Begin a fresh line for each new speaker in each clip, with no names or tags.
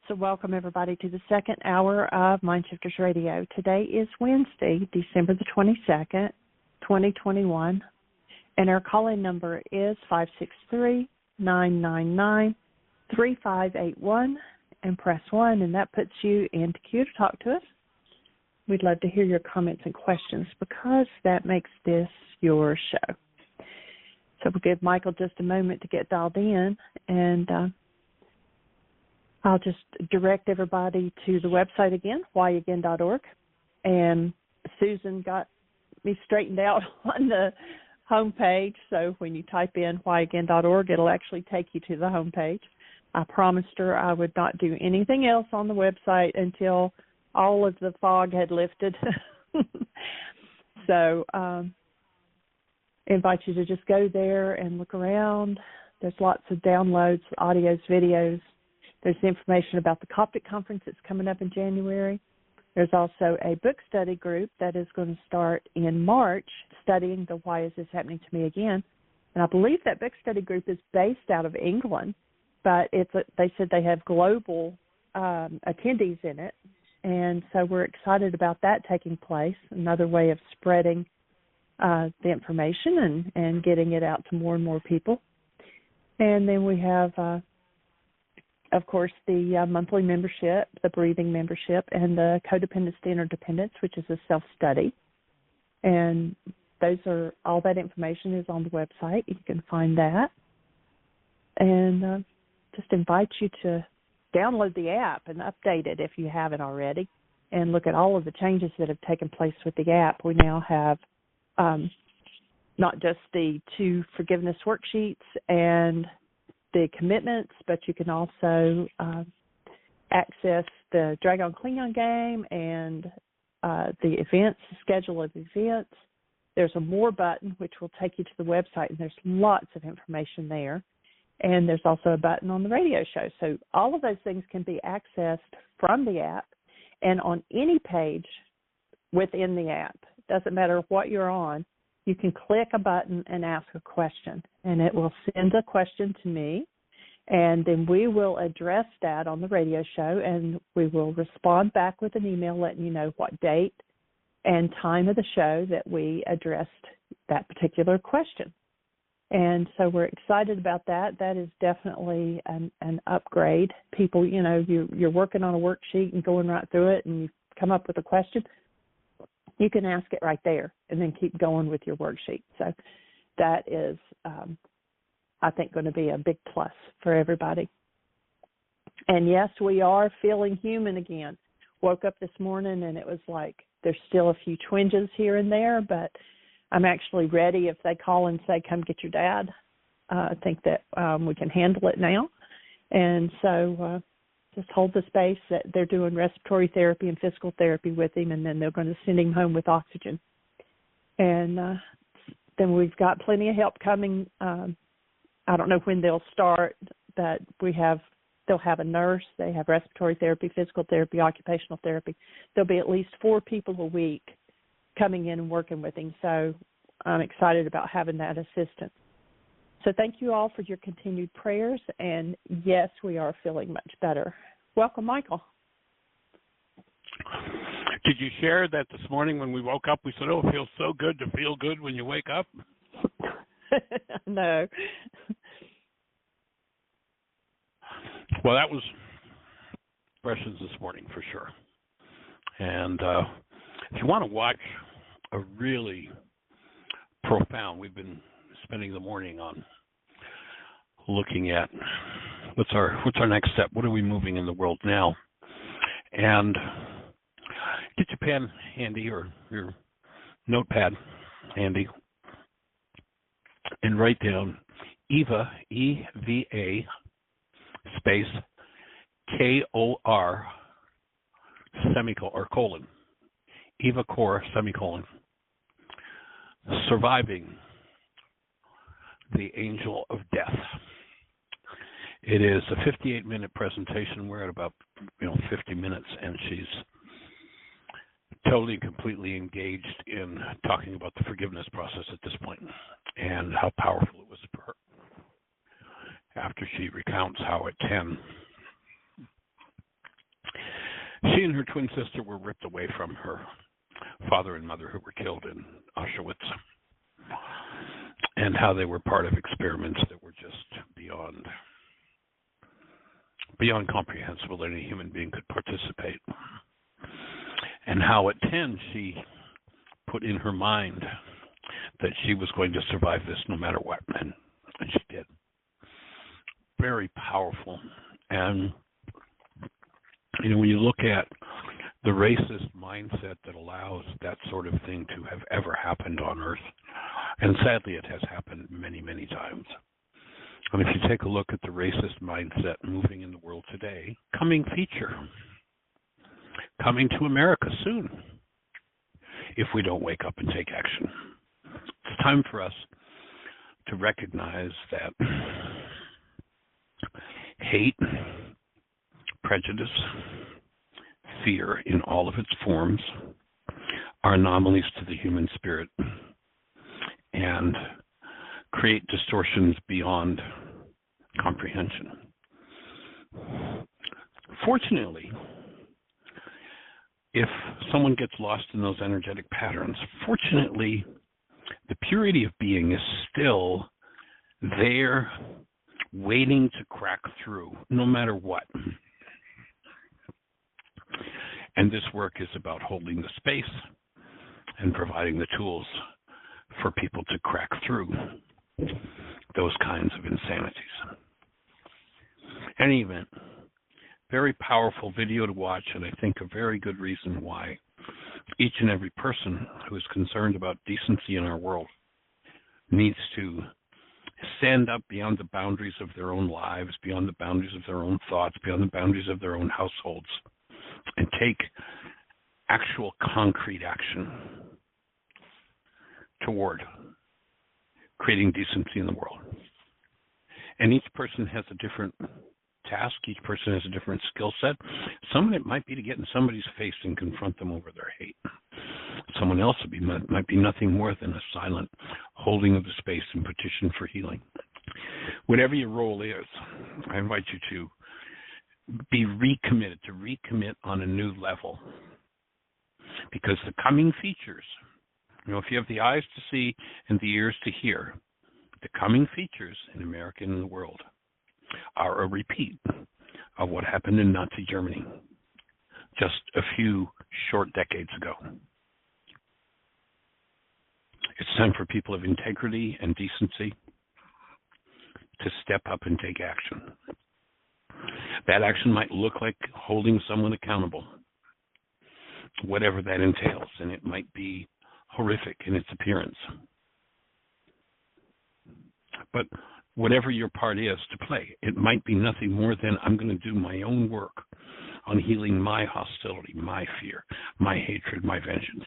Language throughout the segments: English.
So welcome, everybody, to the second hour of Mindshifters Radio. Today is Wednesday, December the 22nd, 2021, and our call-in number is 563-999-3581, and press 1, and that puts you into queue to talk to us. We'd love to hear your comments and questions because that makes this your show. So we'll give Michael just a moment to get dialed in, and I'll just direct everybody to the website again, whyagain.org. And Susan got me straightened out on the homepage. So when you type in whyagain.org, it'll actually take you to the homepage. I promised her I would not do anything else on the website until all of the fog had lifted. So I invite you to just go there and look around. There's lots of downloads, audios, videos. There's information about the Coptic Conference that's coming up in January. There's also a book study group that is going to start in March, studying the Why Is This Happening to Me Again. And I believe that book study group is based out of England, but they said they have global attendees in it. And so we're excited about that taking place, another way of spreading the information and getting it out to more and more people. And then we have of course, the monthly membership, the breathing membership, and the codependence to interdependence, which is a self-study. And all that information is on the website. You can find that. And just invite you to download the app and update it if you haven't already, and look at all of the changes that have taken place with the app. We now have not just the 2 forgiveness worksheets and the commitments, but you can also access the Dragon Klingon game and the events, the schedule of events. There's a More button, which will take you to the website, and there's lots of information there. And there's also a button on the radio show. So all of those things can be accessed from the app and on any page within the app. It doesn't matter what you're on. You can click a button and ask a question, and it will send a question to me, and then we will address that on the radio show, and we will respond back with an email letting you know what date and time of the show that we addressed that particular question. And so we're excited about that. That is definitely an upgrade. People, you're working on a worksheet and going right through it, and you come up with a question. You can ask it right there and then keep going with your worksheet. So that is, I think, going to be a big plus for everybody. And, yes, we are feeling human again. Woke up this morning and it was like there's still a few twinges here and there, but I'm actually ready if they call and say, come get your dad. I think that we can handle it now. And so just hold the space that they're doing respiratory therapy and physical therapy with him, and then they're going to send him home with oxygen. And then we've got plenty of help coming. I don't know when they'll start, but they'll have a nurse. They have respiratory therapy, physical therapy, occupational therapy. There'll be at least 4 people a week coming in and working with him. So I'm excited about having that assistance. So thank you all for your continued prayers. And, yes, we are feeling much better. Welcome, Michael.
Did you share that this morning when we woke up, we said, oh, it feels so good to feel good when you wake up?
No.
Well, that was expressions this morning for sure. And if you want to watch a really profound, we've been spending the morning on looking at what's our next step. What are we moving in the world now? And get your pen handy or your notepad handy and write down Eva, E-V-A, space, K-O-R, semicolon, or colon, Eva Kor, semicolon, surviving the angel of death. It is a 58-minute presentation. We're at about 50 minutes, and she's totally and completely engaged in talking about the forgiveness process at this point and how powerful it was for her. After she recounts how at 10 She and her twin sister were ripped away from her father and mother who were killed in Auschwitz, and how they were part of experiments that were just beyond comprehensible that any human being could participate. And how at 10 she put in her mind that she was going to survive this no matter what, and she did. Very powerful. And when you look at the racist mindset that allows that sort of thing to have ever happened on Earth, and sadly it has happened many, many times. And if you take a look at the racist mindset moving in the world today, coming to America soon, if we don't wake up and take action. It's time for us to recognize that hate, prejudice, fear in all of its forms are anomalies to the human spirit and create distortions beyond comprehension. Fortunately, if someone gets lost in those energetic patterns, fortunately, the purity of being is still there, waiting to crack through, no matter what. And this work is about holding the space and providing the tools for people to crack through those kinds of insanities. In any event, very powerful video to watch, and I think a very good reason why each and every person who is concerned about decency in our world needs to stand up beyond the boundaries of their own lives, beyond the boundaries of their own thoughts, beyond the boundaries of their own households, and take actual concrete action toward creating decency in the world. And each person has a different task. Each person has a different skill set. Some of it might be to get in somebody's face and confront them over their hate. Someone else might be nothing more than a silent holding of the space and petition for healing. Whatever your role is, I invite you to be recommitted, to recommit on a new level. Because the coming features, if you have the eyes to see and the ears to hear, the coming features in America and in the world are a repeat of what happened in Nazi Germany just a few short decades ago. It's time for people of integrity and decency to step up and take action. That action might look like holding someone accountable, whatever that entails, and it might be horrific in its appearance. But whatever your part is to play, it might be nothing more than I'm going to do my own work on healing my hostility, my fear, my hatred, my vengeance.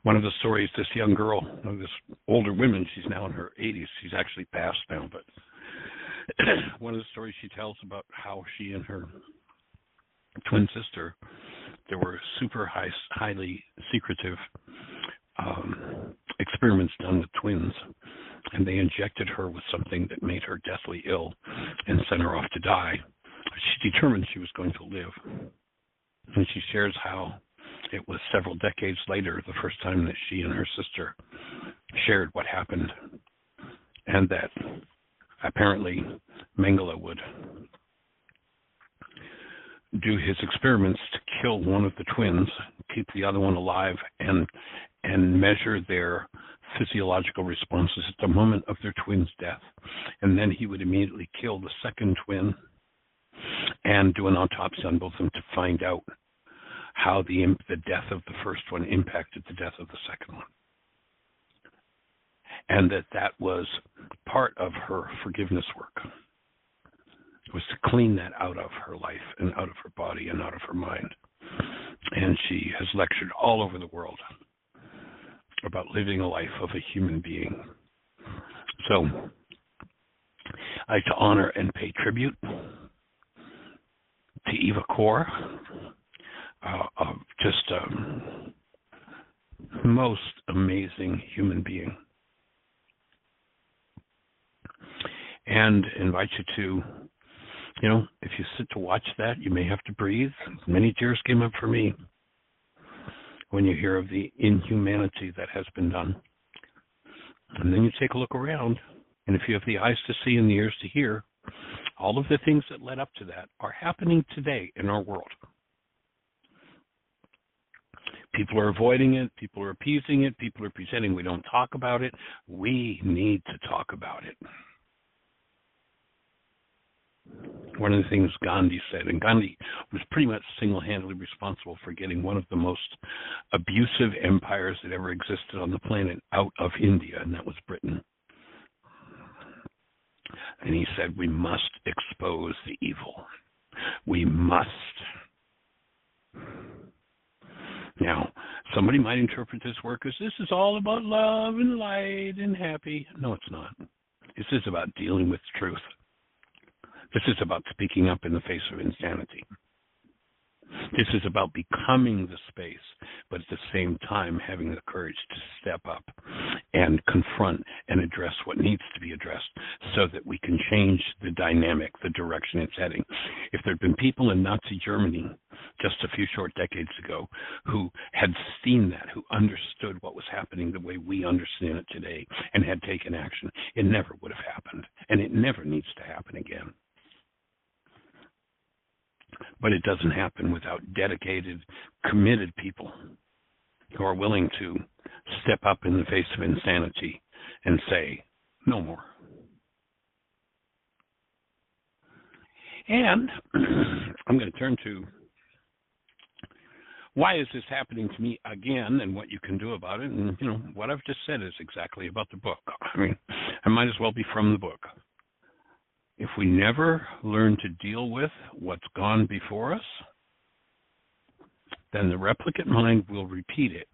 One of the stories, this young girl, this older woman, she's now in her 80s, she's actually passed now, but one of the stories she tells about how she and her twin sister, there were super highly secretive experiments done with twins, and they injected her with something that made her deathly ill and sent her off to die. She determined she was going to live. And she shares how it was several decades later, the first time that she and her sister shared what happened, and that apparently Mengele would do his experiments to kill one of the twins, keep the other one alive, and measure their physiological responses at the moment of their twin's death. And then he would immediately kill the second twin and do an autopsy on both of them to find out how the death of the first one impacted the death of the second one. And that was part of her forgiveness work, was to clean that out of her life and out of her body and out of her mind. And she has lectured all over the world about living a life of a human being. So I like to honor and pay tribute to Eva Kor, just a most amazing human being. And invite you to if you sit to watch that, you may have to breathe. Many tears came up for me when you hear of the inhumanity that has been done. And then you take a look around, and if you have the eyes to see and the ears to hear, all of the things that led up to that are happening today in our world. People are avoiding it. People are appeasing it. People are pretending we don't talk about it. We need to talk about it. One of the things Gandhi said, and Gandhi was pretty much single-handedly responsible for getting one of the most abusive empires that ever existed on the planet out of India, and that was Britain. And he said, we must expose the evil. We must. Now, somebody might interpret this work as this is all about love and light and happy. No, it's not. This is about dealing with truth. This is about speaking up in the face of insanity. This is about becoming the space, but at the same time having the courage to step up and confront and address what needs to be addressed so that we can change the dynamic, the direction it's heading. If there had been people in Nazi Germany just a few short decades ago who had seen that, who understood what was happening the way we understand it today and had taken action, it never would have happened, and it never needs to happen again. But it doesn't happen without dedicated, committed people who are willing to step up in the face of insanity and say, no more. And I'm going to turn to why is this happening to me again and what you can do about it. And, what I've just said is exactly about the book. I mean, I might as well be from the book. If we never learn to deal with what's gone before us, then the replicate mind will repeat it.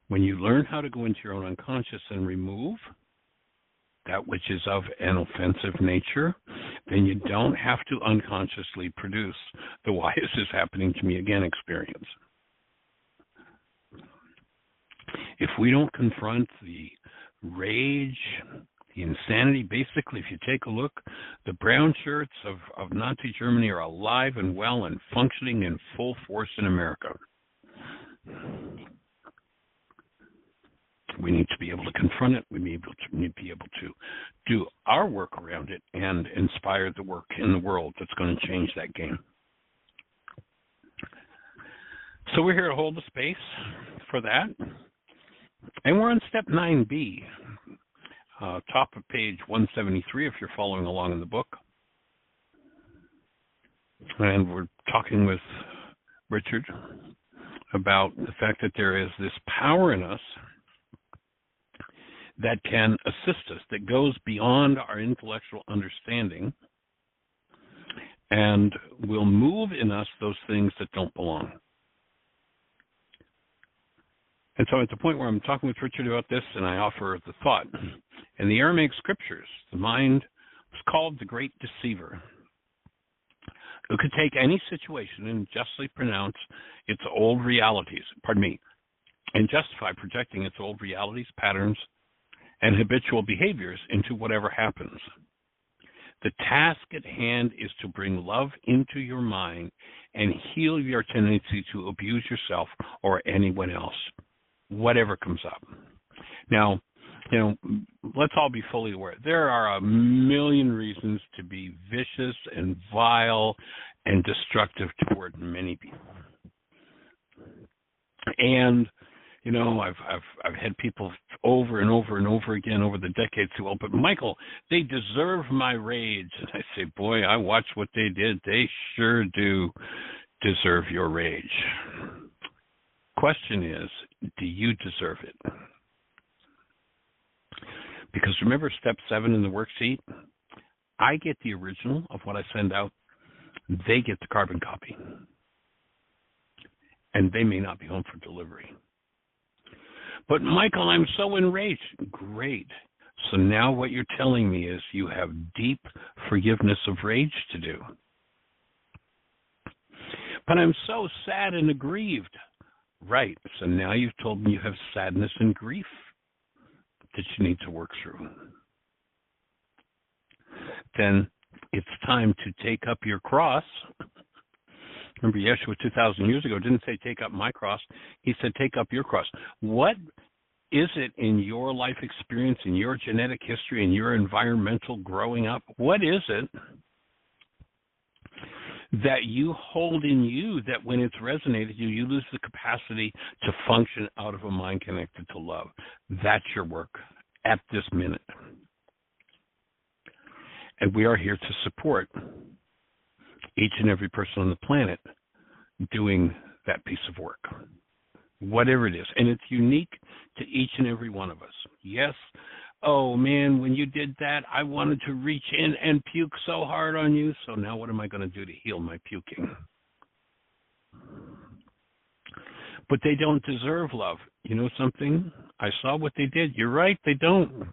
When you learn how to go into your own unconscious and remove that which is of an offensive nature, then you don't have to unconsciously produce the why is this happening to me again experience. If we don't confront the rage, the insanity, basically, if you take a look, the brown shirts of Nazi Germany are alive and well and functioning in full force in America. We need to be able to confront it. We need to be able to do our work around it and inspire the work in the world that's going to change that game. So we're here to hold the space for that. And we're on step 9B. Top of page 173 if you're following along in the book. And we're talking with Richard about the fact that there is this power in us that can assist us, that goes beyond our intellectual understanding and will move in us those things that don't belong. And so at the point where I'm talking with Richard about this, and I offer the thought, in the Aramaic scriptures, the mind was called the great deceiver, who could take any situation and justly pronounce its old realities, and justify projecting its old realities, patterns, and habitual behaviors into whatever happens. The task at hand is to bring love into your mind and heal your tendency to abuse yourself or anyone else, whatever comes up. Now, let's all be fully aware. There are a million reasons to be vicious and vile and destructive toward many people. And I've had people over and over and over again over the decades who, but Michael, they deserve my rage. And I say, boy, I watched what they did. They sure do deserve your rage. Question is, do you deserve it? Because remember step 7 in the worksheet? I get the original of what I send out. They get the carbon copy. And they may not be home for delivery. But Michael, I'm so enraged. Great. So now what you're telling me is you have deep forgiveness of rage to do. But I'm so sad and aggrieved. Right. So now you've told me you have sadness and grief that you need to work through. Then it's time to take up your cross. Remember, Yeshua 2,000 years ago didn't say take up my cross. He said take up your cross. What is it in your life experience, in your genetic history, in your environmental growing up? What is it that you hold in you that when it's resonated you lose the capacity to function out of a mind connected to love? That's your work at this minute. And we are here to support each and every person on the planet doing that piece of work, whatever it is. And it's unique to each and every one of us. Yes, oh man, when you did that, I wanted to reach in and puke so hard on you, so now what am I going to do to heal my puking? But they don't deserve love. You know something? I saw what they did. You're right, they don't.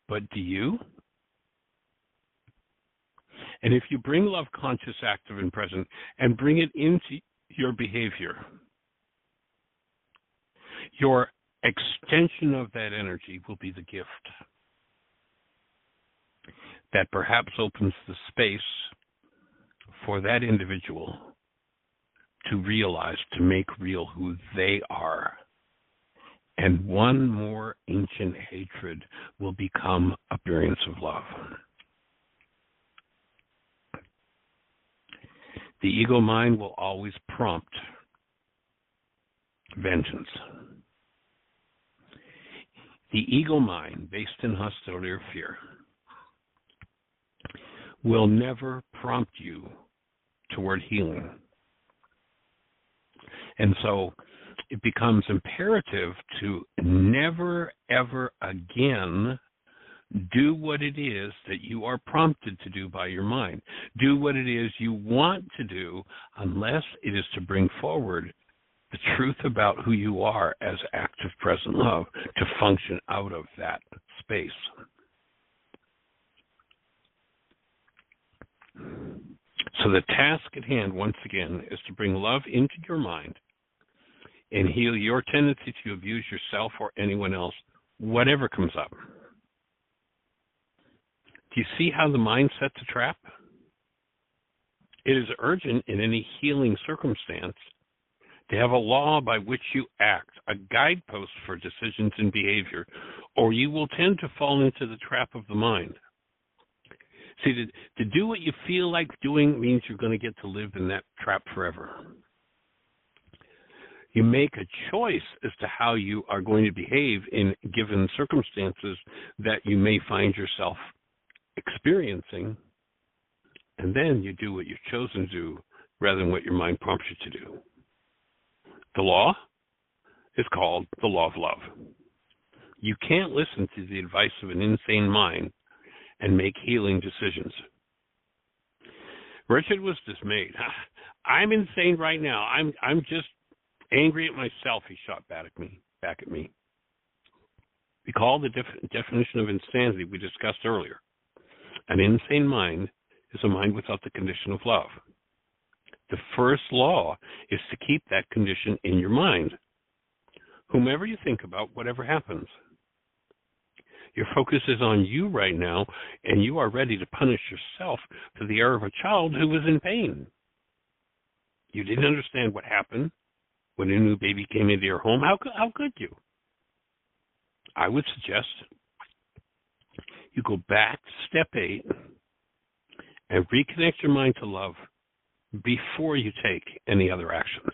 But do you? And if you bring love conscious, active, and present, and bring it into your behavior, your extension of that energy will be the gift that perhaps opens the space for that individual to realize, to make real who they are. And one more ancient hatred will become appearance of love. The ego mind will always prompt vengeance. The ego mind, based in hostility or fear, will never prompt you toward healing. And so it becomes imperative to never, ever again do what it is that you are prompted to do by your mind. Do what it is you want to do, unless it is to bring forward the truth about who you are as active, present love, to function out of that space. So the task at hand, once again, is to bring love into your mind and heal your tendency to abuse yourself or anyone else, whatever comes up. Do you see how the mind sets a trap? It is urgent in any healing circumstance to have a law by which you act, a guidepost for decisions and behavior, or you will tend to fall into the trap of the mind. See, to do what you feel like doing means you're going to get to live in that trap forever. You make a choice as to how you are going to behave in given circumstances that you may find yourself experiencing, and then you do what you've chosen to do rather than what your mind prompts you to do. The law is called the law of love. You can't listen to the advice of an insane mind and make healing decisions. Richard was dismayed. I'm insane right now. I'm just angry at myself, he shot back at me. Recall the definition of insanity we discussed earlier. An insane mind is a mind without the condition of love. The first law is to keep that condition in your mind. Whomever you think about, whatever happens. Your focus is on you right now, and you are ready to punish yourself for the error of a child who was in pain. You didn't understand what happened when a new baby came into your home. How could you? I would suggest you go back to step 8 and reconnect your mind to love before you take any other actions.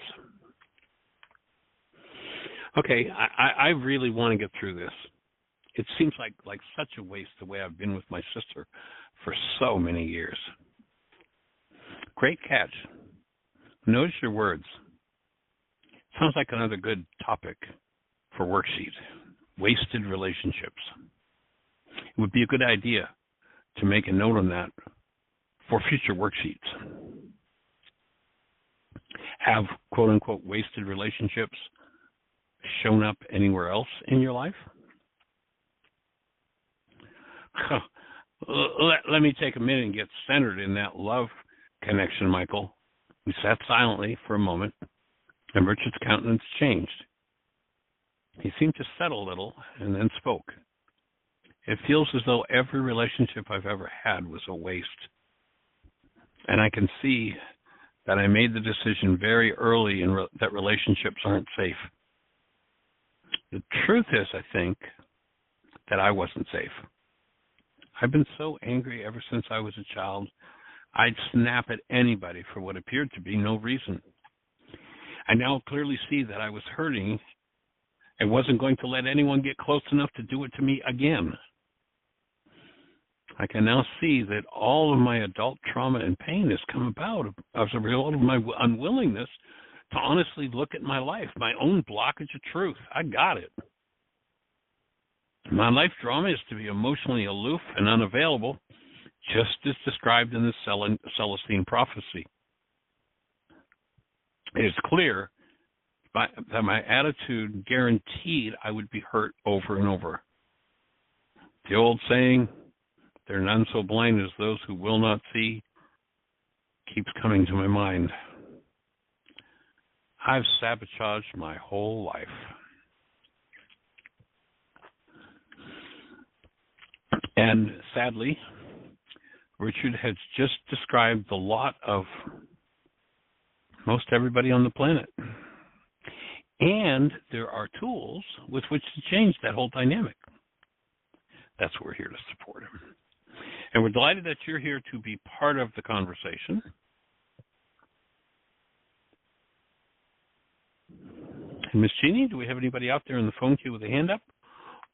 Okay, I really want to get through this. It seems like such a waste the way I've been with my sister for so many years. Great catch. Notice your words. Sounds like another good topic for worksheet. Wasted relationships. It would be a good idea to make a note on that for future worksheets. Have quote-unquote wasted relationships shown up anywhere else in your life? Let me take a minute and get centered in that love connection, Michael. We sat silently for a moment, and Richard's countenance changed. He seemed to settle a little and then spoke. It feels as though every relationship I've ever had was a waste And I can see that I made the decision very early that relationships aren't safe. The truth is, I think, that I wasn't safe. I've been so angry ever since I was a child. I'd snap at anybody for what appeared to be no reason. I now clearly see that I was hurting and wasn't going to let anyone get close enough to do it to me again. I can now see that all of my adult trauma and pain has come about as a result of my unwillingness to honestly look at my life, my own blockage of truth. I got it. My life drama is to be emotionally aloof and unavailable, just as described in the Celestine prophecy. It is clear that my attitude guaranteed I would be hurt over and over. The old saying, "There are none so blind as those who will not see," keeps coming to my mind. I've sabotaged my whole life. And sadly, Richard has just described the lot of most everybody on the planet. And there are tools with which to change that whole dynamic. That's what we're here to support him. And we're delighted that you're here to be part of the conversation. And Miss Jeanie, do we have anybody out there in the phone queue with a hand up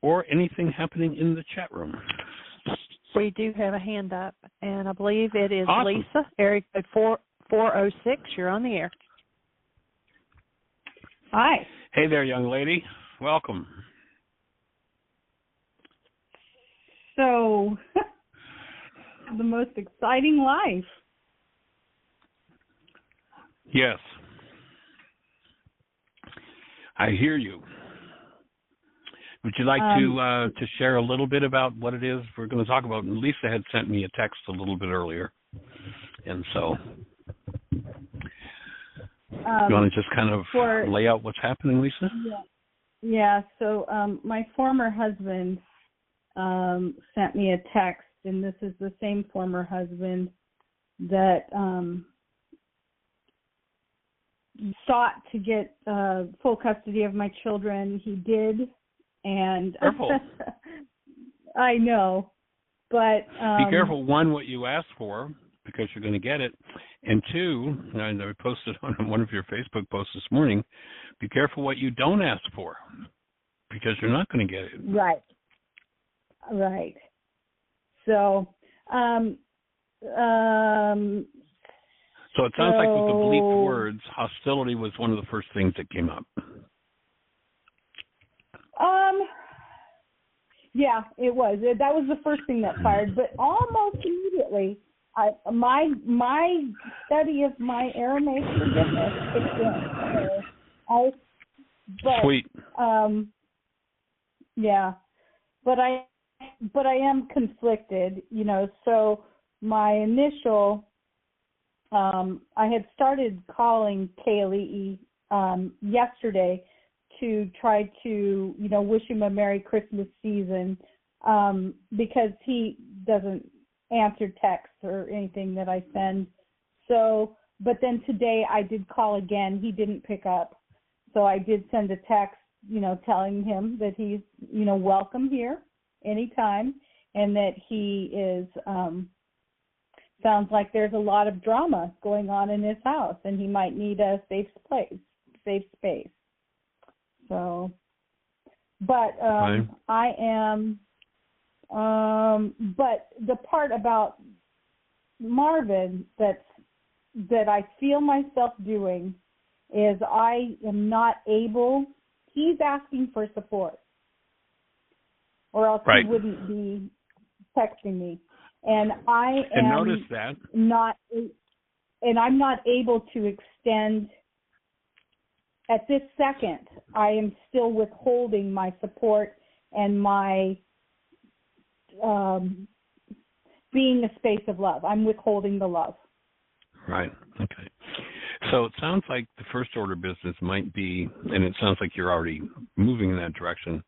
or anything happening in the chat room?
We do have a hand up, and I believe it is
awesome.
Lisa, area code 406. You're on the air. Hi.
Hey there, young lady. Welcome.
So, the most exciting life.
Yes. I hear you. Would you like to share a little bit about what it is we're going to talk about? And Lisa had sent me a text a little bit earlier. And so, you want to just kind of lay out what's happening, Lisa?
Yeah. So my former husband sent me a text, and this is the same former husband that sought to get full custody of my children. He did, and I know, but
be careful. One, what you ask for, because you're going to get it, and two, and I posted on one of your Facebook posts this morning, be careful what you don't ask for, because you're not going to get it.
Right. So,
so it sounds like with the bleeped words, hostility was one of the first things that came up.
Yeah, it was. That was the first thing that fired, but almost immediately, my study of my Aramaic forgiveness kicked in.
Sweet.
Yeah, but I am conflicted, so my initial, I had started calling Kaylee yesterday to try to, wish him a Merry Christmas season, because he doesn't answer texts or anything that I send. So, but then today I did call again. He didn't pick up. So I did send a text, telling him that he's, welcome here anytime, and that he is, sounds like there's a lot of drama going on in his house, and he might need a safe space. So, but I am, but the part about Marvin that I feel myself doing is I am not able. He's asking for support, or else he wouldn't be texting me. And I am
notice that.
And I'm not able to extend. At this second, I am still withholding my support and my being a space of love. I'm withholding the love.
Right. Okay. So it sounds like the first order business might be, and it sounds like you're already moving in that direction,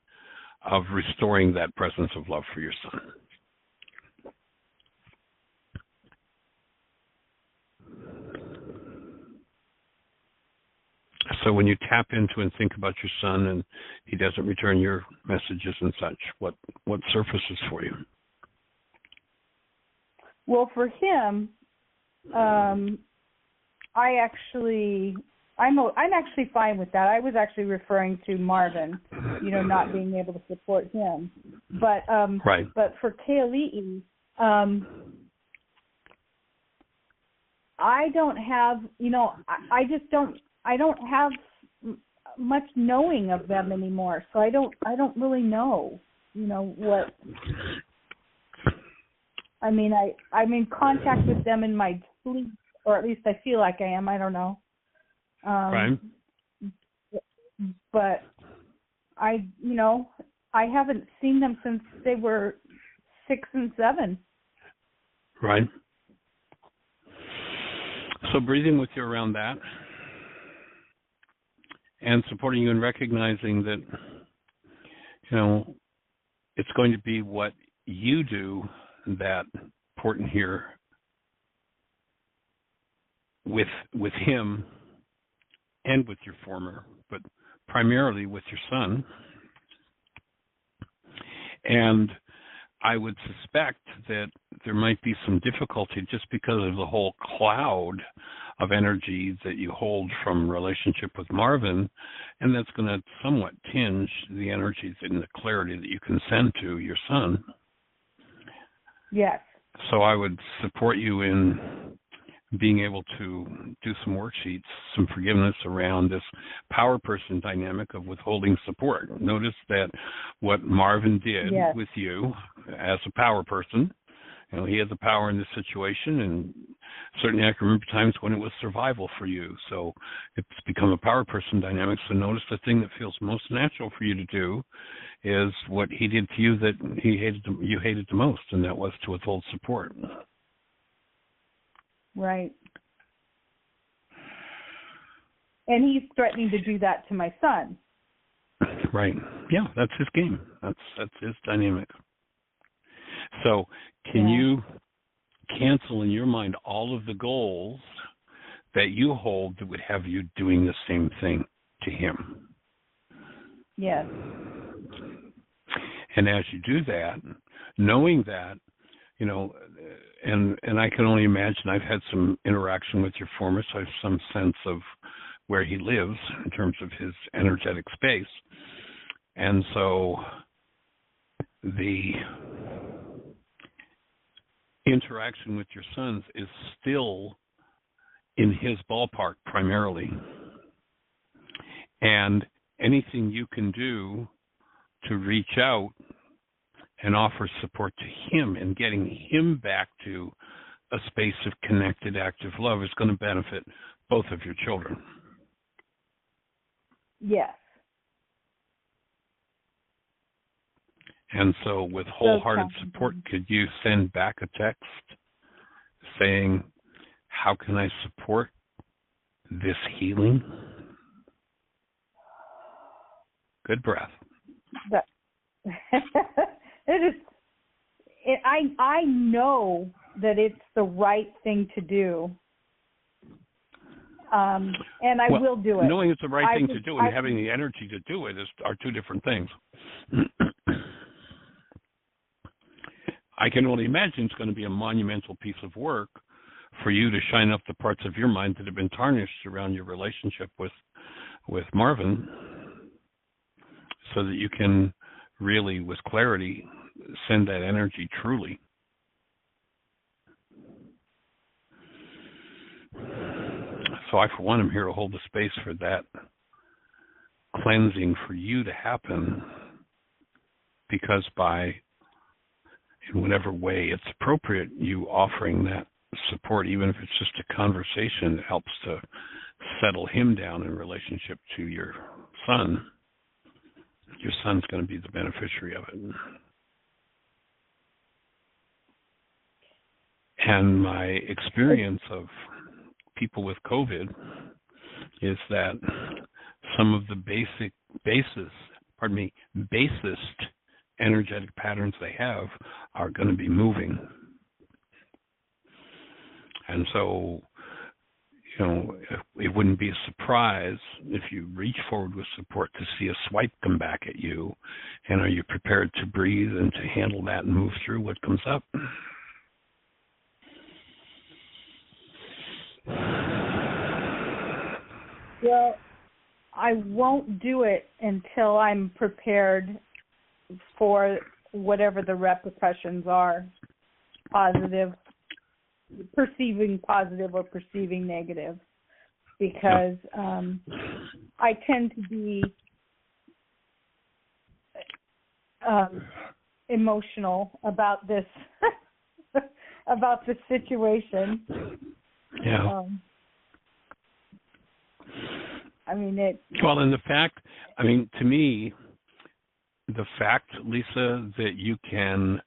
of restoring that presence of love for your son. So when you tap into and think about your son and he doesn't return your messages and such, what surfaces for you?
Well, for him, I'm actually fine with that. I was actually referring to Marvin, not being able to support him. But
right.
But for Kaylee, I don't have, I don't have much knowing of them anymore. So I don't really know, what. I mean, I'm in contact with them in my sleep, or at least I feel like I am. I don't know.
Right.
But I haven't seen them since they were 6 and 7.
Right. So breathing with you around that and supporting you and recognizing that, it's going to be what you do that important here with him and with your former, but primarily with your son. And I would suspect that there might be some difficulty just because of the whole cloud of energy that you hold from relationship with Marvin, and that's going to somewhat tinge the energies and the clarity that you can send to your son.
Yes.
So I would support you in being able to do some worksheets, some forgiveness around this power person dynamic of withholding support. Notice that what Marvin did with you as a power person, he had the power in this situation, and certainly I can remember times when it was survival for you. So it's become a power person dynamic. So notice the thing that feels most natural for you to do is what he did to you that you hated the most, and that was to withhold support.
Right. And he's threatening to do that to my son.
Right. Yeah, that's his game. That's his dynamic. So can you cancel in your mind all of the goals that you hold that would have you doing the same thing to him?
Yes.
And as you do that, knowing that, and I can only imagine, I've had some interaction with your former, so I have some sense of where he lives in terms of his energetic space. And so the interaction with your sons is still in his ballpark primarily. And anything you can do to reach out and offer support to him and getting him back to a space of connected, active love is going to benefit both of your children.
Yes.
And so with wholehearted support, could you send back a text saying, how can I support this healing? Good breath.
I know that it's the right thing to do, and I will do it.
Knowing it's the right thing to do and having the energy to do it are two different things. I can only imagine it's going to be a monumental piece of work for you to shine up the parts of your mind that have been tarnished around your relationship with Marvin, so that you can really, with clarity, send that energy truly. So I, for one, am here to hold the space for that cleansing for you to happen, because in whatever way it's appropriate, you offering that support, even if it's just a conversation that helps to settle him down in relationship to your son, your son's going to be the beneficiary of it. And my experience of people with COVID is that some of the basest energetic patterns they have are going to be moving. And so it wouldn't be a surprise if you reach forward with support to see a swipe come back at you. And are you prepared to breathe and to handle that and move through what comes up?
Well, I won't do it until I'm prepared for whatever the repercussions are, perceiving positive or perceiving negative, because I tend to be emotional about this about this situation.
Yeah.
Well,
and to me, the fact, Lisa, that you can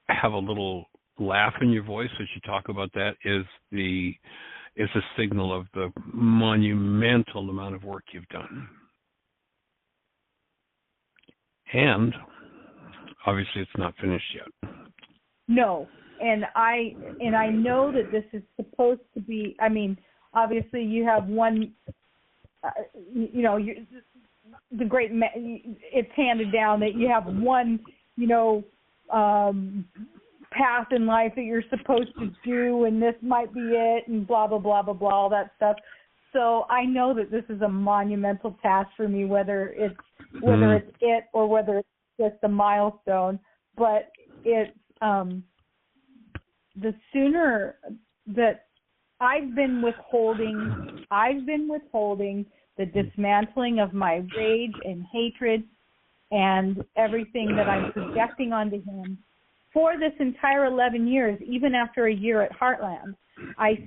have a little laugh in your voice as you talk about that is a signal of the monumental amount of work you've done. And obviously it's not finished yet.
No. And I know that this is supposed to be, obviously you have one, it's handed down that you have one, path in life that you're supposed to do, and this might be it, and blah, blah, blah, blah, blah, all that stuff. So I know that this is a monumental task for me, whether it's it or whether it's just a milestone. But it's the sooner that I've been withholding the dismantling of my rage and hatred and everything that I'm projecting onto him for this entire 11 years, even after a year at Heartland. I've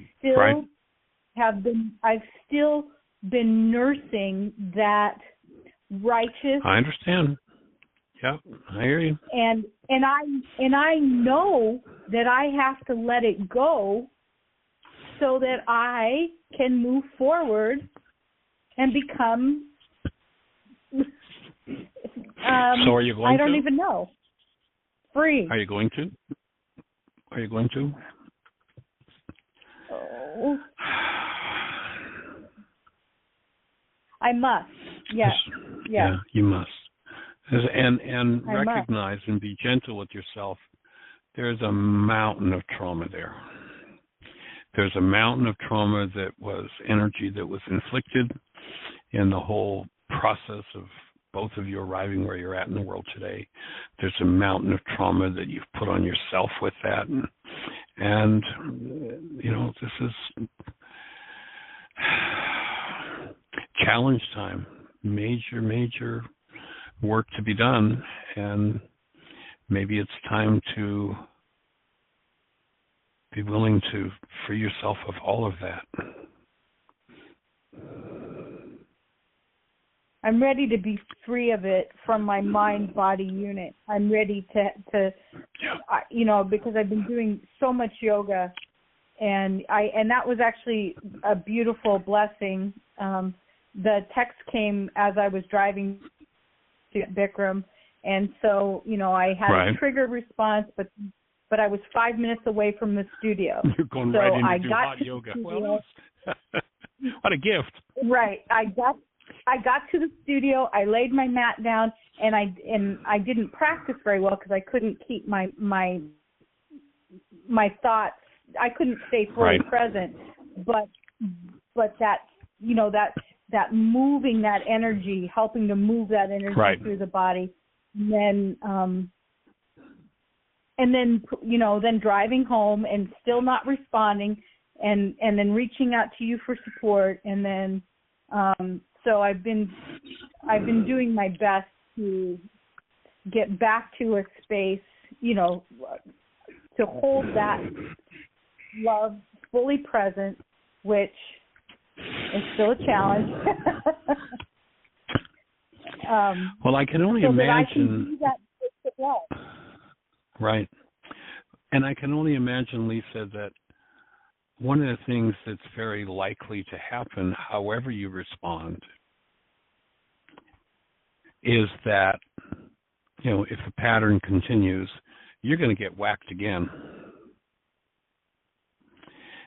still been nursing that righteous.
I understand. Yeah, I hear you.
And I know that I have to let it go so that I can move forward and become.
So are you going to?
I don't even know. Free.
Are you going to?
Oh. I must. Yes.
Yeah, you must. And
I
recognize
must.
And be gentle with yourself. There's a mountain of trauma there. There's a mountain of trauma that was energy that was inflicted in the whole process of both of you arriving where you're at in the world today. There's a mountain of trauma that you've put on yourself with that. And this is challenge time. Major work to be done. And maybe it's time to be willing to free yourself of all of that.
I'm ready to be free of it from my mind-body unit. I'm ready to because I've been doing so much yoga, and that was actually a beautiful blessing. The text came as I was driving to Bikram, and so I had a trigger response, but I was 5 minutes away from the studio.
You're going
so
right into hot yoga. Well, what a gift!
Right, I got to the studio. I laid my mat down, and I didn't practice very well because I couldn't keep my thoughts. I couldn't stay fully present. But that that moving that energy, helping to move that energy through the body, and then driving home and still not responding, and then reaching out to you for support, and then. So I've been doing my best to get back to a space, to hold that love fully present, which is still a challenge.
Well, I can only imagine.
That I can do that well.
Right. And I can only imagine, Lisa, that one of the things that's very likely to happen, however you respond, is that, if the pattern continues, you're going to get whacked again.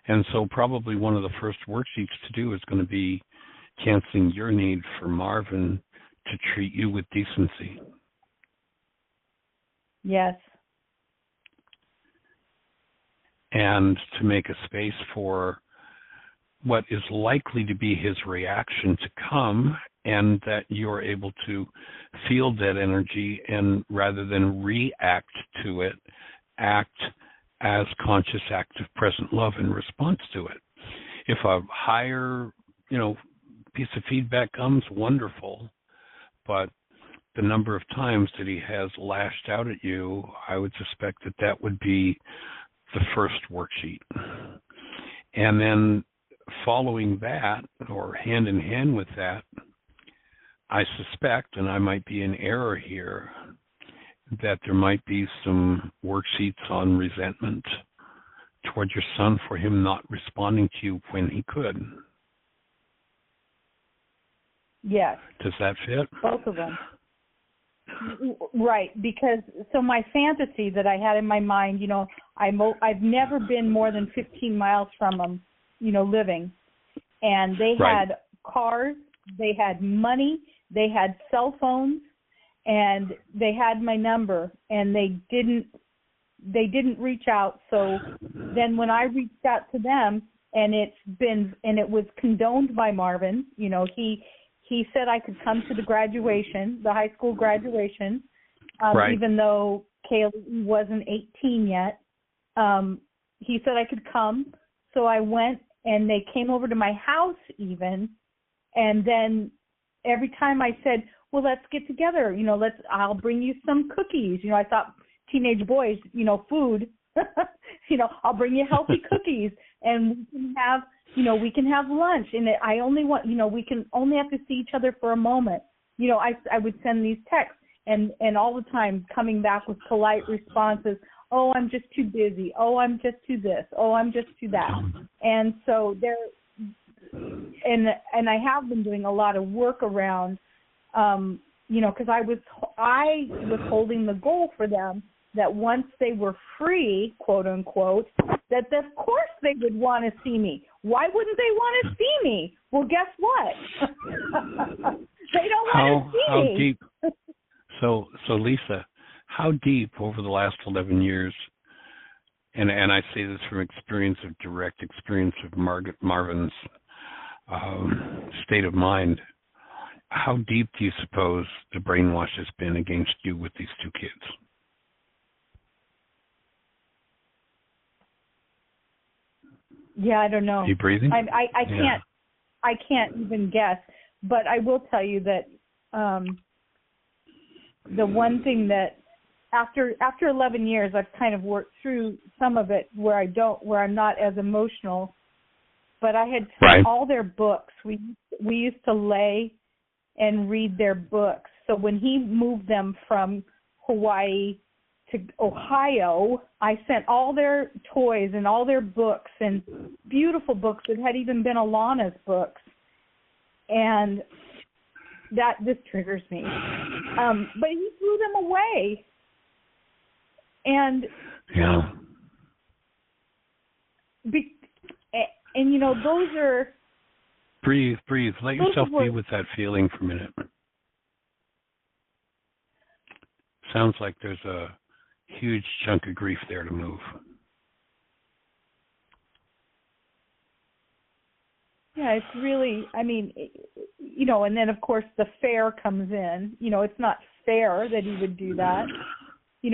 And so probably one of the first worksheets to do is going to be canceling your need for Marvin to treat you with decency.
Yes.
And to make a space for what is likely to be his reaction to come, and that you're able to feel that energy and rather than react to it, act as conscious, active, present love in response to it. If a higher, piece of feedback comes, wonderful, but the number of times that he has lashed out at you, I would suspect that that would be the first worksheet. And then following that, or hand in hand with that, I suspect, and I might be in error here, that there might be some worksheets on resentment toward your son for him not responding to you when he could.
Yes.
Does that fit?
Both of them. Right, because so my fantasy that I had in my mind, I've never been more than 15 miles from them, living, and they had cars, they had money, they had cell phones, and they had my number, and they didn't reach out. So then when I reached out to them, and it was condoned by Marvin, he said I could come to the graduation, the high school graduation, even though Kaylee wasn't 18 yet. He said I could come, so I went, and they came over to my house even, and then every time I said, well, let's get together, I'll bring you some cookies. I thought teenage boys, food, I'll bring you healthy cookies, and we can have lunch. And I only want, we can only have to see each other for a moment. I would send these texts, and all the time coming back with polite responses. Oh, I'm just too busy. Oh, I'm just too this. Oh, I'm just too that. And so and I have been doing a lot of work around, because I was holding the goal for them that once they were free, quote unquote, that of course they would want to see me. Why wouldn't they want to see me? Well, guess what? They don't want to see
me.
How
deep? So Lisa, how deep over the last 11 years, and I say this from direct experience of Marvin's state of mind, how deep do you suppose the brainwash has been against you with these two kids?
Yeah, I don't know.
Are you breathing?
I can't even guess. But I will tell you that the one thing that after 11 years, I've kind of worked through some of it where I'm not as emotional. But I had seen all their books. We used to lay and read their books. So when he moved them from Hawaii to Ohio, I sent all their toys and all their books and beautiful books that had even been Alana's books. And this triggers me. But he threw them away. And and those are...
Breathe. Let yourself be with that feeling for a minute. Sounds like there's a huge chunk of grief there to move.
Yeah, it's really, and then of course the fair comes in. It's not fair that he would do that. He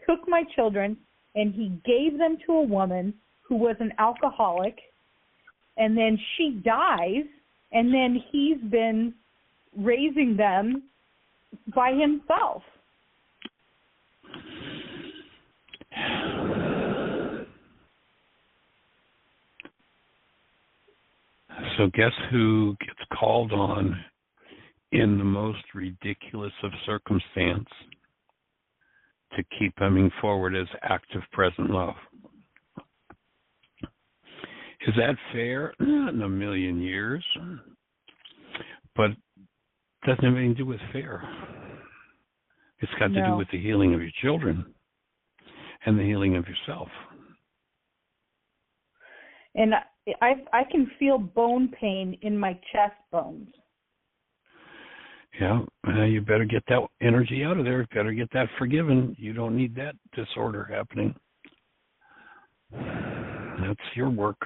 took my children and he gave them to a woman who was an alcoholic, and then she dies, and then he's been raising them by himself.
So guess who gets called on in the most ridiculous of circumstance to keep coming forward as active present love? Is that fair? Not in a million years. But it doesn't have anything to do with fair. It's got to do with the healing of your children and the healing of yourself.
And I can feel bone pain in my chest bones.
Yeah, you better get that energy out of there. Better get that forgiven. You don't need that disorder happening. That's your work.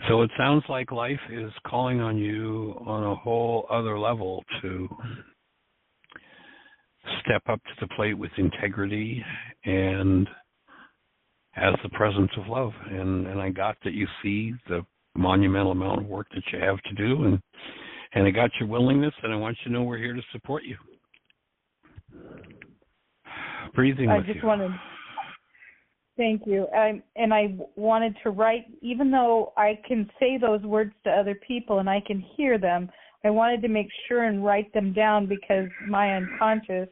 So it sounds like life is calling on you on a whole other level to step up to the plate with integrity and as the presence of love. And I got that you see the monumental amount of work that you have to do, and I got your willingness, and I want you to know we're here to support you. Breathing with you.
Thank you. I wanted to write, even though I can say those words to other people and I can hear them, I wanted to make sure and write them down because my unconscious,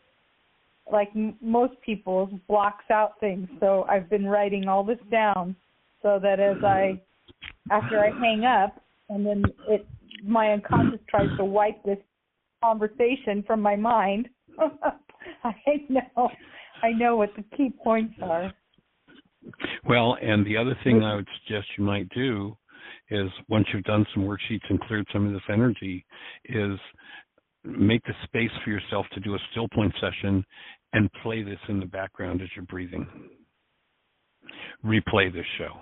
like most people's, blocks out things. So I've been writing all this down so that after I hang up, and then my unconscious tries to wipe this conversation from my mind. I know what the key points are.
Well, and the other thing I would suggest you might do is, once you've done some worksheets and cleared some of this energy, is make the space for yourself to do a still point session and play this in the background as you're breathing. Replay this show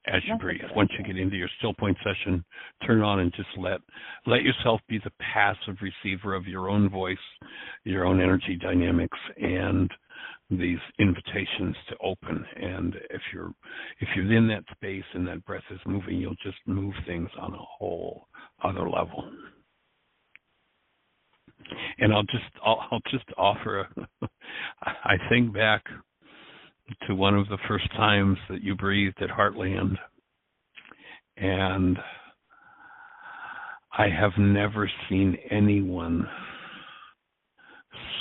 as you breathe. Once you get into your still point session, turn it on and just let yourself be the passive receiver of your own voice, your own energy dynamics, and these invitations to open. And if you're in that space and that breath is moving, you'll just move things on a whole other level. And I'll just offer I think back to one of the first times that you breathed at Heartland, and I have never seen anyone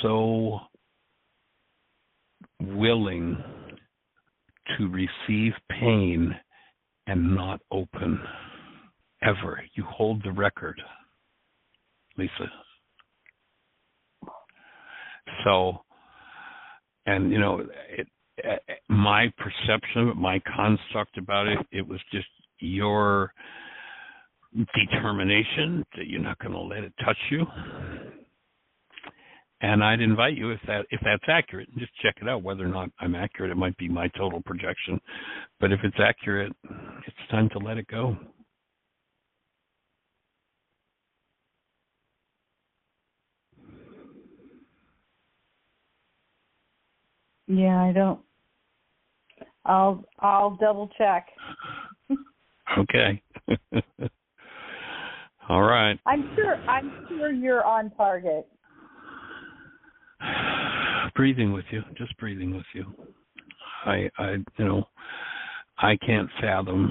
so willing to receive pain and not open ever. You hold the record, Lisa. So, and my perception of it, my construct about it, it was just your determination that you're not going to let it touch you. And I'd invite you, if that's accurate, just check it out. Whether or not I'm accurate, it might be my total projection. But if it's accurate, it's time to let it go.
Yeah, I don't. I'll double check.
Okay. All right.
I'm sure you're on target.
Breathing with you, just breathing with you. I can't fathom.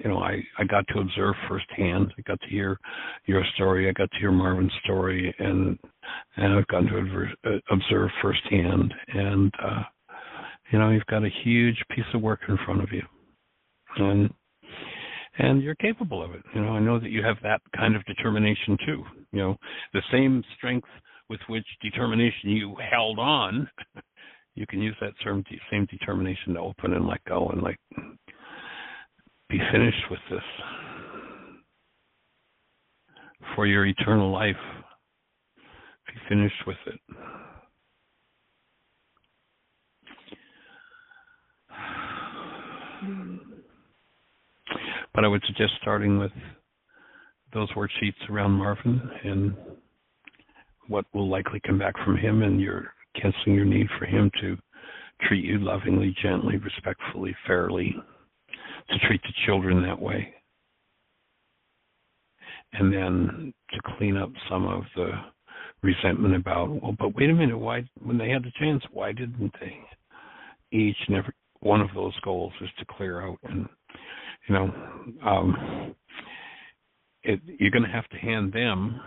I got to observe firsthand. I got to hear your story. I got to hear Marvin's story, and I've gotten to observe firsthand. And you've got a huge piece of work in front of you, and you're capable of it. I know that you have that kind of determination too. The same strength with which determination you held on, you can use that same determination to open and let go and be finished with this for your eternal life. Be finished with it. But I would suggest starting with those worksheets around Marvin and what will likely come back from him, and you're canceling your need for him to treat you lovingly, gently, respectfully, fairly, to treat the children that way. And then to clean up some of the resentment about, well, but wait a minute, why, when they had the chance, why didn't they? Each and every one of those goals is to clear out. And, you're going to have to hand them,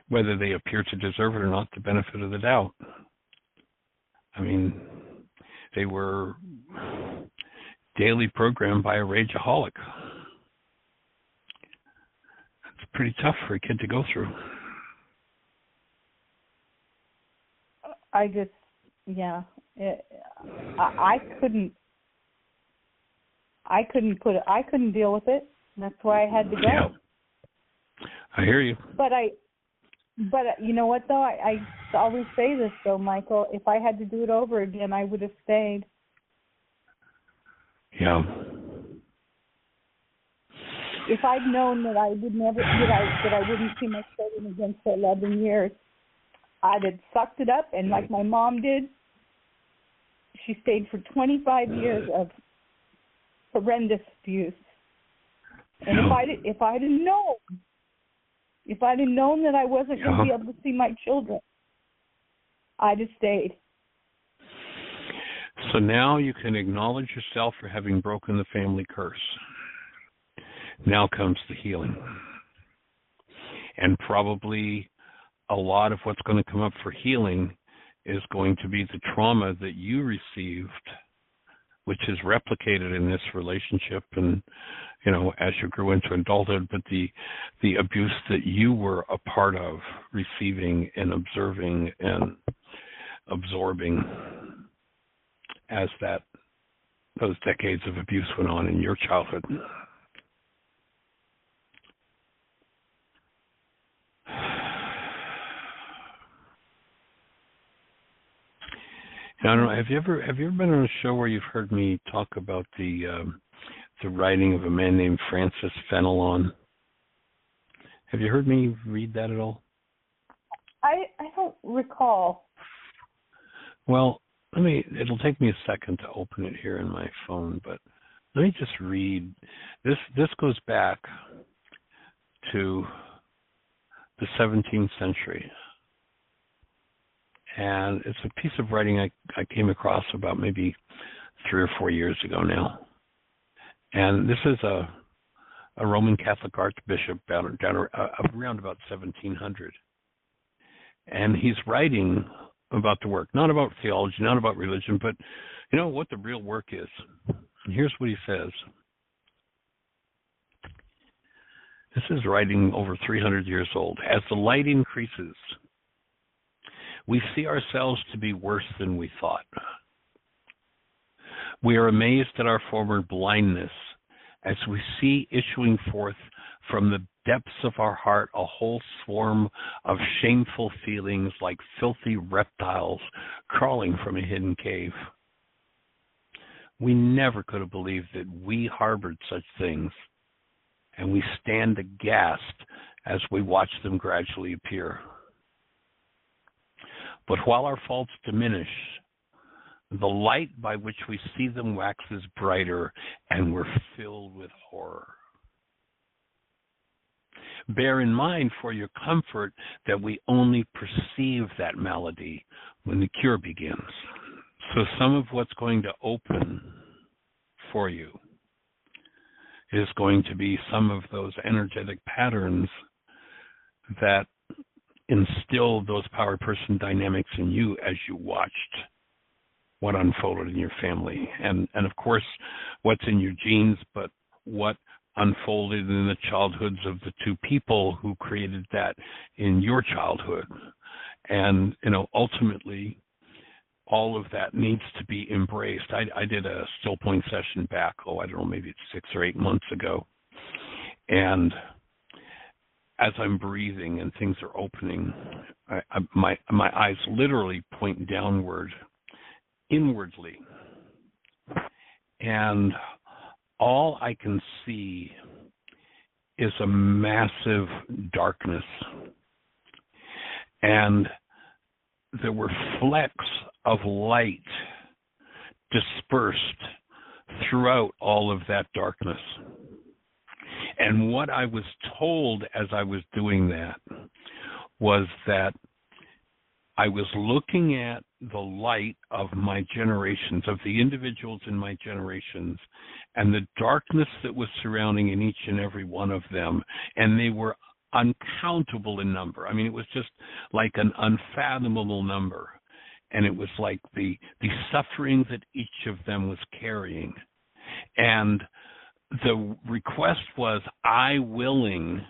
whether they appear to deserve it or not, the benefit of the doubt. I mean, they were daily programmed by a rageaholic. It's pretty tough for a kid to go through.
I just, yeah, I couldn't deal with it. That's why I had to go.
Yeah. I hear you.
But you know what though? I always say this though, Michael. If I had to do it over again, I would have stayed.
Yeah.
If I'd known that I would never, that I wouldn't see my children again for 11 years, I'd have sucked it up, and like my mom did, she stayed for 25 years of horrendous abuse. And if I'd have known that I wasn't going to be able to see my children, I'd have stayed.
So now you can acknowledge yourself for having broken the family curse. Now comes the healing. And probably a lot of what's going to come up for healing is going to be the trauma that you received, which is replicated in this relationship and, you know, as you grew into adulthood, but the abuse that you were a part of, receiving and observing and absorbing as those decades of abuse went on in your childhood. I don't know. Have you ever been on a show where you've heard me talk about the writing of a man named Francis Fenelon? Have you heard me read that at all?
I don't recall.
Well, it'll take me a second to open it here in my phone, but let me just read. This goes back to the 17th century. And it's a piece of writing I came across about maybe 3 or 4 years ago now. And this is a Roman Catholic archbishop down around about 1700. And he's writing about the work, not about theology, not about religion, but you know what the real work is. And here's what he says. This is writing over 300 years old. As the light increases, we see ourselves to be worse than we thought. We are amazed at our former blindness as we see issuing forth from the depths of our heart a whole swarm of shameful feelings like filthy reptiles crawling from a hidden cave. We never could have believed that we harbored such things, and we stand aghast as we watch them gradually appear. But while our faults diminish, the light by which we see them waxes brighter, and we're filled with horror. Bear in mind for your comfort that we only perceive that malady when the cure begins. So some of what's going to open for you is going to be some of those energetic patterns that instilled those power person dynamics in you as you watched what unfolded in your family. And of course, what's in your genes, but what unfolded in the childhoods of the two people who created that in your childhood. And, you know, ultimately, all of that needs to be embraced. I did a still point session back, I don't know, maybe it's 6 or 8 months ago. And as I'm breathing and things are opening, my eyes literally point downward, inwardly. And all I can see is a massive darkness. And there were flecks of light dispersed throughout all of that darkness. And what I was told as I was doing that was that I was looking at the light of my generations, of the individuals in my generations, and the darkness that was surrounding in each and every one of them. And they were uncountable in number. I mean, it was just like an unfathomable number. And it was like the suffering that each of them was carrying. And the request was, I willing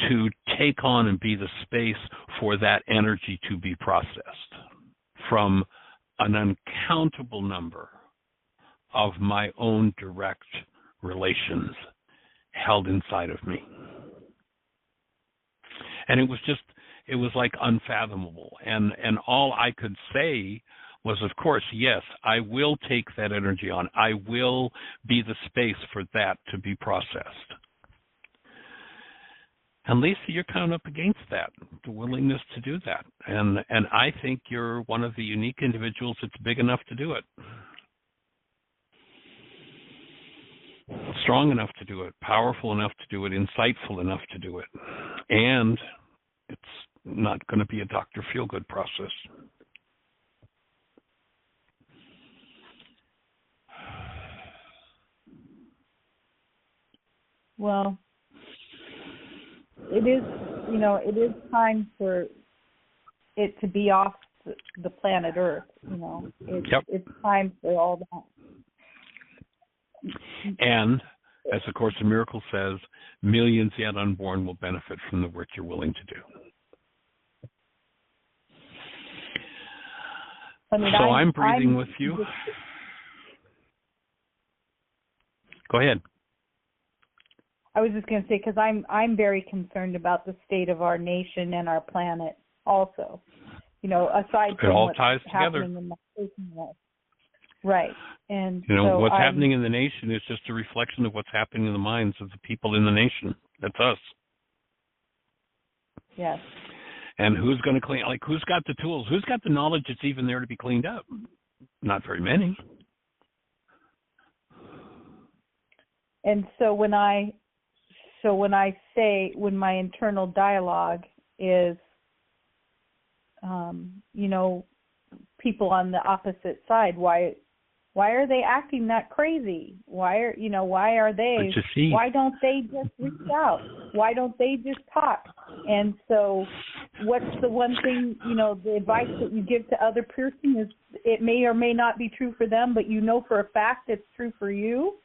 to take on and be the space for that energy to be processed from an uncountable number of my own direct relations held inside of me. And it was like unfathomable. And all I could say was, of course, yes, I will take that energy on. I will be the space for that to be processed. And Lisa, you're kind of up against that, the willingness to do that. And I think you're one of the unique individuals that's big enough to do it. Strong enough to do it, powerful enough to do it, insightful enough to do it. And it's not going to be a Dr. Feelgood process.
Well, it is time for it to be off the planet Earth. It's time for all that.
And, as the Course in Miracles says, millions yet unborn will benefit from the work you're willing to do. I'm breathing with you. Go ahead.
I was just going to say, because I'm very concerned about the state of our nation and our planet also. Aside from what's happening in the nation. Right. And
what's happening in the nation is just a reflection of what's happening in the minds of the people in the nation. That's us.
Yes.
And who's going to clean? Like, who's got the tools? Who's got the knowledge that's even there to be cleaned up? Not very many.
And so when my internal dialogue is, people on the opposite side, why are they acting that crazy? Why don't they just reach out? Why don't they just talk? And so what's the one thing, the advice that you give to other person is it may or may not be true for them, but for a fact it's true for you.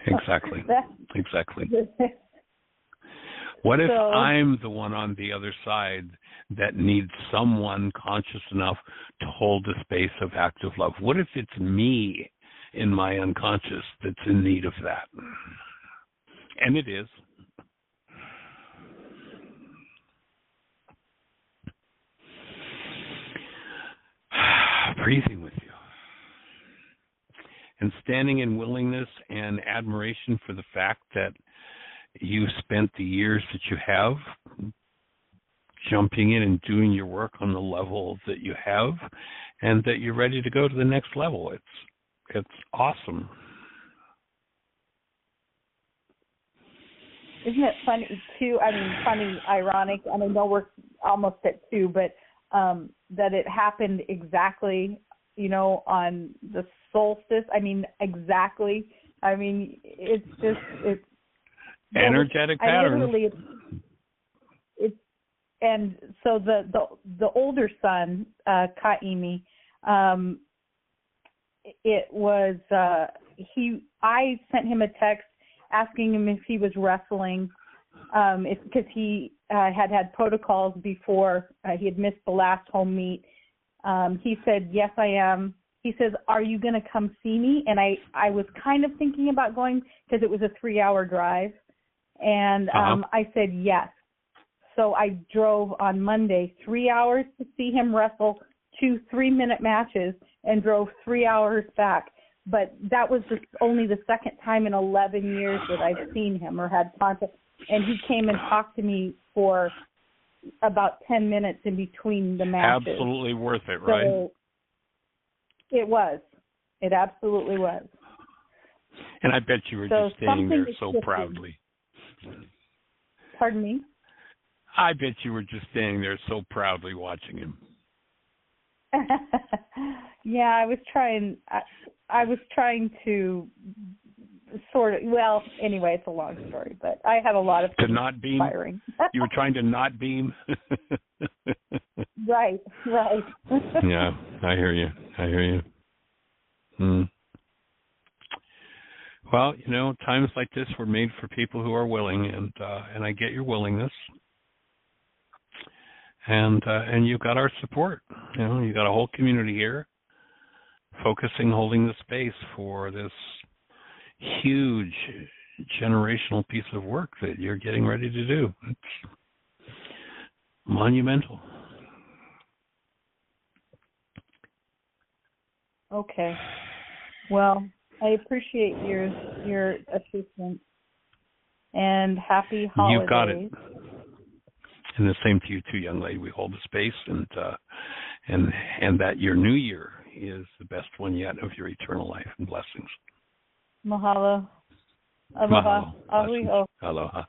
Exactly. What if I'm the one on the other side that needs someone conscious enough to hold the space of active love? What if it's me in my unconscious that's in need of that? And it is. Breathing with you. And standing in willingness and admiration for the fact that you spent the years that you have jumping in and doing your work on the level that you have, and that you're ready to go to the next level. It's awesome.
Isn't it funny too? Ironic. I know we're almost at 2, but that it happened exactly, on the solstice. Exactly. It's just
energetic pattern.
It's and so the older son, Kaimi, it was I sent him a text asking him if he was wrestling, because he had protocols before he had missed the last home meet. He said, "Yes, I am." He says, "Are you going to come see me?" And I was kind of thinking about going because it was a 3-hour drive. And I said, yes. So I drove on Monday 3 hours to see him wrestle 2 3-minute matches and drove 3 hours back. But that was only the second time in 11 years that I've seen him or had contact. And he came and talked to me for about 10 minutes in between the matches.
Absolutely worth it, right?
So it was. It absolutely was.
And I bet you were just standing there so proudly.
Pardon me?
I bet you were just standing there so proudly watching him.
Yeah, I was trying to sort of. Well, anyway, it's a long story, but I had a lot of
to not beam.
Firing.
You were trying to not beam.
Right.
Yeah, I hear you. Well, times like this were made for people who are willing, and I get your willingness. And you've got our support. You've got a whole community here holding the space for this huge generational piece of work that you're getting ready to do. It's monumental.
Okay. Well, I appreciate your assistance, and happy holidays.
You've got it. And the same to you too, young lady. We hold the space, and that your new year is the best one yet of your eternal life and blessings.
Mahalo.
Aloha.
Aloha.
Aloha.